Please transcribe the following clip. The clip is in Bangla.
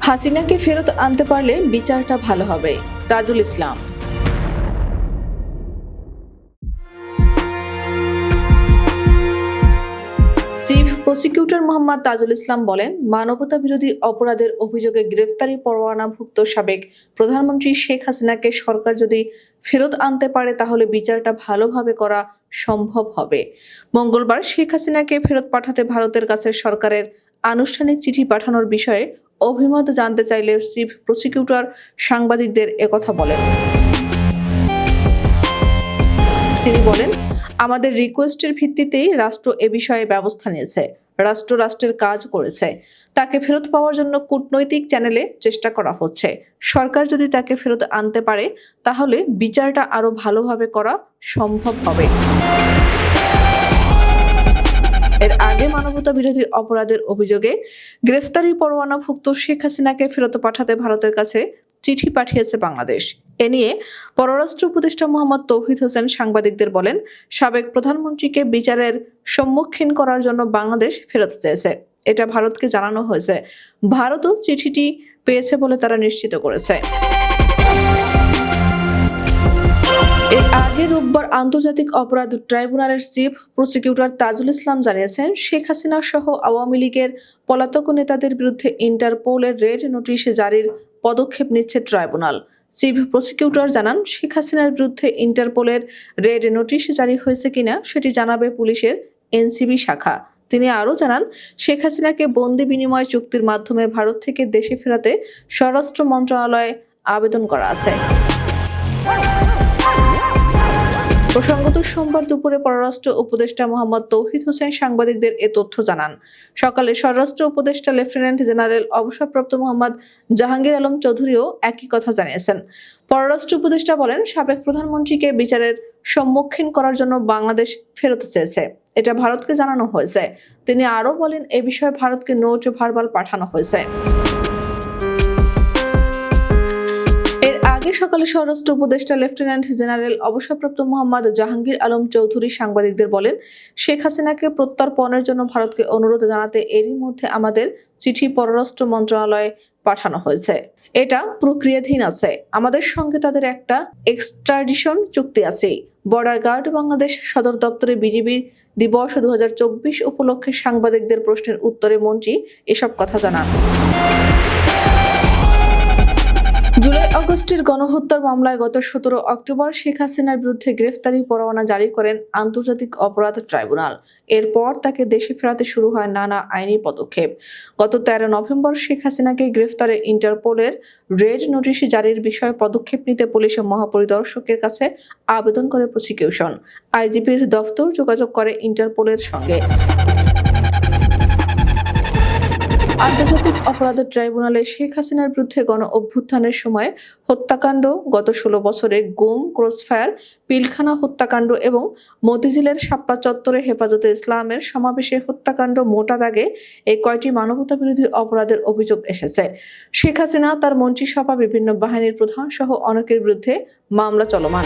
হাসিনাকে ফেরত আনতে পারলে বিচারটা ভালো হবে। তাজুল ইসলাম। চিফ প্রসিকিউটর মোহাম্মদ তাজুল ইসলাম বলেন, মানবতা বিরোধী অপরাধের অভিযোগে গ্রেফতারি পরোয়ানাভুক্ত সাবেক প্রধানমন্ত্রী শেখ হাসিনাকে সরকার যদি ফেরত আনতে পারে তাহলে বিচারটা ভালোভাবে করা সম্ভব হবে। মঙ্গলবার শেখ হাসিনাকে ফেরত পাঠাতে ভারতের কাছে সরকারের আনুষ্ঠানিক চিঠি পাঠানোর বিষয়ে অভিমত জানতে চাইলে চিফ প্রসিকিউটর সাংবাদিকদের একথা বলেন। তিনি বলেন, আমাদের রিকোয়েস্টের ভিত্তিতেই রাষ্ট্র এ বিষয়ে ব্যবস্থা নিয়েছে। রাষ্ট্র রাষ্ট্রের কাজ করেছে। তাকে ফেরত পাওয়ার জন্য কূটনৈতিক চ্যানেলে চেষ্টা করা হচ্ছে। সরকার যদি তাকে ফেরত আনতে পারে তাহলে বিচারটা আরো ভালোভাবে করা সম্ভব হবে। এর আগে মানবতা বিরোধী অপরাধের অভিযোগে গ্রেফতারি পরোয়ানাভুক্ত শেখ হাসিনাকে ফেরত পাঠাতে ভারতের কাছে চিঠি পাঠিয়েছে বাংলাদেশ। এ নিয়ে পররাষ্ট্র উপদেষ্টা মোহাম্মদ তৌহিদ হোসেন সাংবাদিকদের বলেন, সাবেক প্রধানমন্ত্রীকে বিচারের সম্মুখীন করার জন্য বাংলাদেশ ফেরত চেয়েছে। এটা ভারতকে জানানো হয়েছে। ভারতও চিঠিটি পেয়েছে বলে তারা নিশ্চিত করেছে। এর আগে রোববার আন্তর্জাতিক অপরাধ ট্রাইব্যুনালের চিফ প্রসিকিউটর তাজুল ইসলাম জানিয়েছেন, শেখ হাসিনা সহ আওয়ামী লীগের পলাতক নেতাদের বিরুদ্ধে ইন্টারপোলের রেড নোটিশ জারির পদক্ষেপ নিচ্ছে ট্রাইব্যুনাল। চিফ প্রসিকিউটর জানান, শেখ হাসিনার বিরুদ্ধে ইন্টারপোলের রেড নোটিশ জারি হয়েছে কিনা সেটি জানাবে পুলিশের এনসিবি শাখা। তিনি আরও জানান, শেখ হাসিনাকে বন্দি বিনিময় চুক্তির মাধ্যমে ভারত থেকে দেশে ফেরাতে স্বরাষ্ট্র মন্ত্রণালয়ে আবেদন করা আছে। প্রসঙ্গত সোমবার দুপুরে পররাষ্ট্র উপদেষ্টা মোহাম্মদ তৌহিদ হোসেন সাংবাদিকদের এ তথ্য জানান। সকালে স্বরাষ্ট্র উপদেষ্টা লেফটেন্যান্ট জেনারেল অবসরপ্রাপ্ত মোহাম্মদ জাহাঙ্গীর আলম চৌধুরীও একই কথা জানিয়েছেন। পররাষ্ট্র উপদেষ্টা বলেন, সাবেক প্রধানমন্ত্রীকে বিচারের সম্মুখীন করার জন্য বাংলাদেশ ফেরত চেয়েছে। এটা ভারতকে জানানো হয়েছে। তিনি আরও বলেন, এ বিষয়ে ভারতকে নোট ভার্বাল পাঠানো হয়েছে। আগে সকালে স্বরাষ্ট্র উপদেষ্টা লেফটেন্যান্ট জেনারেল অবসরপ্রাপ্ত মোহাম্মদ জাহাঙ্গীর আলম চৌধুরী সাংবাদিকদের বলেন, শেখ হাসিনাকে প্রত্যর্পণের জন্য ভারতকে অনুরোধ জানাতে এরই মধ্যে আমাদের চিঠি পররাষ্ট্র মন্ত্রণালয়ে পাঠানো হয়েছে। এটা প্রক্রিয়াধীন আছে। আমাদের সঙ্গে তাদের একটা এক্সট্রাডিশন চুক্তি আছে। বর্ডার গার্ড বাংলাদেশ সদর দপ্তরে বিজিবি দিবস 2024 উপলক্ষে সাংবাদিকদের প্রশ্নের উত্তরে মন্ত্রী এসব কথা জানান। জুলাই আগস্টের গণহত্যার মামলায় গত 17 অক্টোবর শেখ হাসিনার বিরুদ্ধে গ্রেফতারি পরোয়ানা জারি করেন আন্তর্জাতিক অপরাধ ট্রাইব্যুনাল। এরপর তাকে দেশে ফেরাতে শুরু হয় নানা আইনি পদক্ষেপ। গত 13 নভেম্বর শেখ হাসিনাকে গ্রেফতারে ইন্টারপোলের রেড নোটিশ জারির বিষয়ে পদক্ষেপ নিতে পুলিশের মহাপরিদর্শকের কাছে আবেদন করে প্রসিকিউশন। আইজিপির দফতর যোগাযোগ করে ইন্টারপোলের সঙ্গে। আন্তর্জাতিক অপরাধ ট্রাইব্যুনালে শেখ হাসিনার বিরুদ্ধে গণ অভ্যুত্থানের সময় হত্যাকাণ্ড, গত 16 বছরে গুম, ক্রসফায়ার, পিলখানা হত্যাকাণ্ড এবং মতিঝিলের শাপলা চত্বরে হেফাজতে ইসলামের সমাবেশে হত্যাকাণ্ড মোটা দাগে এই কয়টি মানবতা বিরোধী অপরাধের অভিযোগ এসেছে। শেখ হাসিনা, তার মন্ত্রিসভা, বিভিন্ন বাহিনীর প্রধান সহ অনেকের বিরুদ্ধে মামলা চলমান।